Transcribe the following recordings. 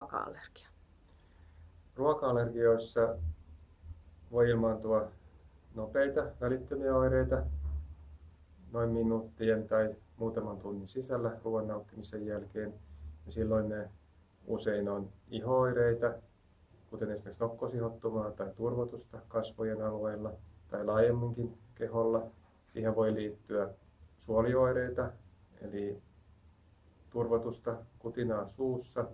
ruoka-allergia? Ruoka-allergioissa voi ilmaantua nopeita välittömiä oireita noin minuuttien tai muutaman tunnin sisällä ruoan nauttimisen jälkeen. Ja silloin ne usein on iho-oireita, kuten esimerkiksi nokkosihottumaa tai turvotusta kasvojen alueilla tai laajemminkin keholla. Siihen voi liittyä suolioireita, eli turvotusta, kutinaa suussa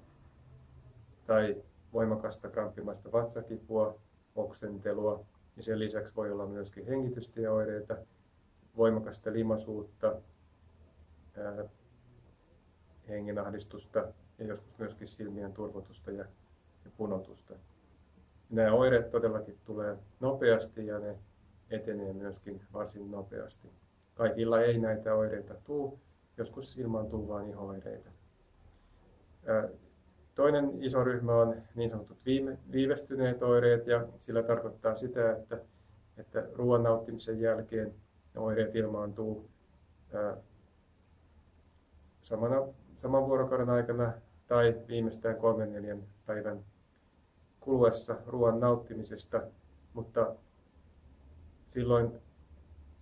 tai voimakasta kramppimaista vatsakipua, oksentelua. Ja sen lisäksi voi olla myöskin hengitystieoireita, voimakasta limaisuutta, hengenahdistusta ja joskus myöskin silmien turvotusta ja punotusta. Nämä oireet todellakin tulee nopeasti ja ne etenee myöskin varsin nopeasti. Kaikilla ei näitä oireita tule, joskus ilmaantuu vain iho-oireita. Toinen iso ryhmä on niin sanotut viivästyneet oireet, ja sillä tarkoittaa sitä, että ruoan nauttimisen jälkeen oireet ilmaantuu saman vuorokauden aikana tai viimeistään 3-4 päivän kuluessa ruoan nauttimisesta, mutta silloin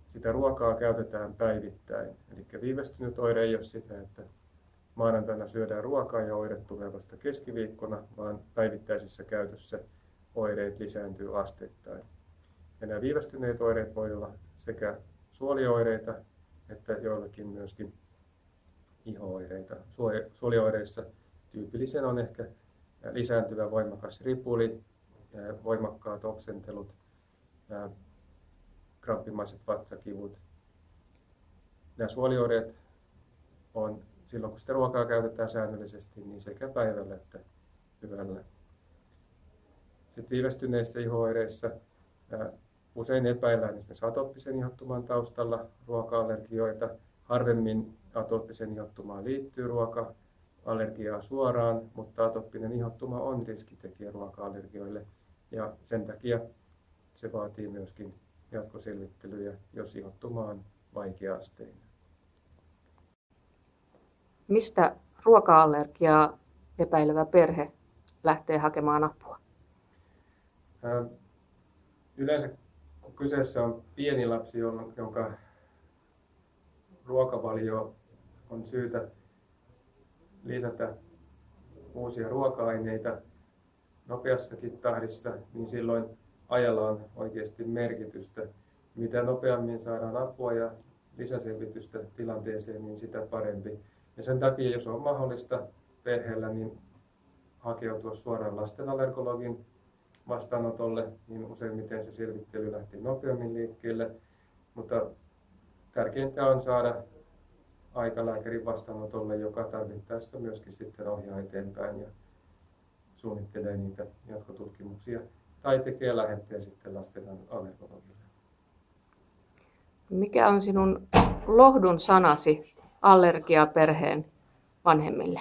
sitä ruokaa käytetään päivittäin. Eli viivästynyt oire ei ole sitä, että maanantaina syödään ruokaa ja oireet tulee vasta keskiviikkona, vaan päivittäisessä käytössä oireet lisääntyy asteittain. Ja nämä viivästyneet oireet voi olla sekä suolioireita että joillakin myöskin iho-oireita. Suolioireissa tyypillisen on ehkä lisääntyvä voimakas ripuli, voimakkaat oksentelut, kramppimaiset vatsakivut. Nämä suolioireet on silloin, kun sitä ruokaa käytetään säännöllisesti, niin sekä päivällä että yöllä. Sitten viivästyneissä iho-oireissa usein epäillään esimerkiksi atooppisen ihottuman taustalla ruoka-allergioita. Harvemmin atooppisen ihottumaan liittyy ruoka-allergiaa suoraan, mutta atooppinen ihottuma on riskitekijä ruoka-allergioille ja sen takia se vaatii myöskin jatkoselvittelyjä, jos ihottuma on vaikea-asteinen. Mistä ruoka-allergiaa epäilevä perhe lähtee hakemaan apua? Yleensä kun kyseessä on pieni lapsi, jonka ruokavalio on syytä lisätä uusia ruoka-aineita nopeassakin tahdissa, niin silloin ajalla on oikeasti merkitystä. Mitä nopeammin saadaan apua ja lisäselvitystä tilanteeseen, niin sitä parempi. Ja sen takia, jos on mahdollista perheellä, niin hakeutua suoraan lastenallergologin vastaanotolle, niin useimmiten se selvittely lähtee nopeammin liikkeelle. Mutta tärkeintä on saada aika lääkärin vastaanotolle, joka tarvittaessa myöskin sitten ohjaa eteenpäin ja suunnittelee niitä jatkotutkimuksia tai tekee lähetteen sitten lastenallergologille. Mikä on sinun lohdun sanasi allergiaperheen vanhemmille?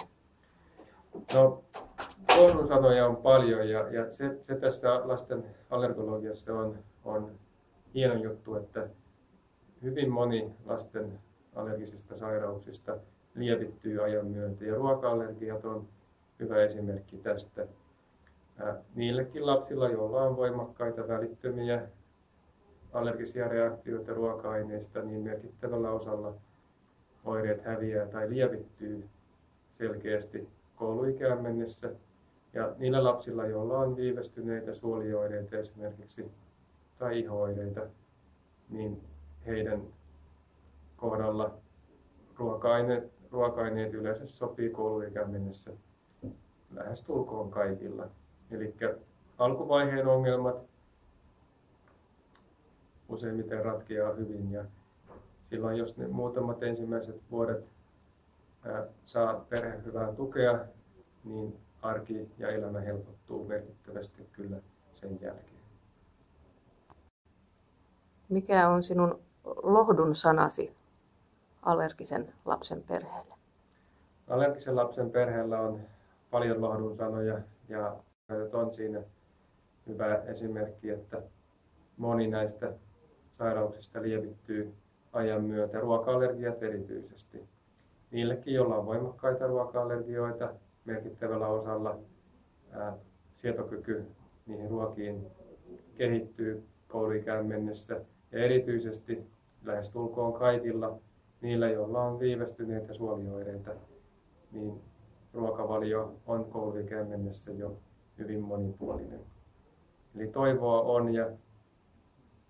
No, lohdun sanoja on paljon ja se tässä lasten allergologiassa on hieno juttu, että hyvin moni lasten allergisista sairauksista lievittyy ajan myötä ja ruoka-allergiat on hyvä esimerkki tästä. Niillekin lapsilla, joilla on voimakkaita välittömiä allergisia reaktioita ruoka-aineista, niin merkittävällä osalla oireet häviää tai lievittyy selkeästi kouluikään mennessä. Ja niillä lapsilla, joilla on viivästyneitä suolioireita esimerkiksi tai iho-oireita, niin heidän kohdalla ruoka-aineet yleensä sopii kouluikään mennessä lähestulkoon kaikilla. Eli alkuvaiheen ongelmat useimmiten ratkeaa hyvin ja silloin jos ne muutamat ensimmäiset vuodet saa perhe hyvää tukea, niin arki ja elämä helpottuu merkittävästi kyllä sen jälkeen. Mikä on sinun lohdun sanasi allergisen lapsen perheelle? Allergisen lapsen perheellä on paljon lohdun sanoja ja on siinä hyvä esimerkki, että moni näistä sairauksista lievittyy ajan myötä, ruoka-allergiat erityisesti. Niillekin, joilla on voimakkaita ruoka-allergioita, merkittävällä osalla sietokyky niihin ruokiin kehittyy kouluikään mennessä. Ja erityisesti lähestulkoon kaikilla niillä, joilla on viivästyneitä suolioireita, niin ruokavalio on kouluikään mennessä jo hyvin monipuolinen. Eli toivoa on, ja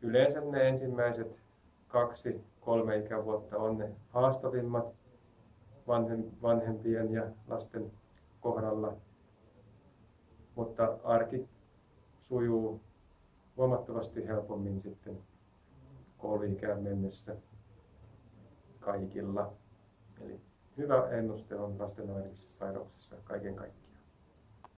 yleensä ne ensimmäiset 2-3 ikävuotta on ne haastavimmat vanhempien ja lasten kohdalla, mutta arki sujuu huomattavasti helpommin sitten kouluikään mennessä kaikilla. Eli hyvä ennuste on lasten allergisissa sairauksissa kaiken kaikkiaan.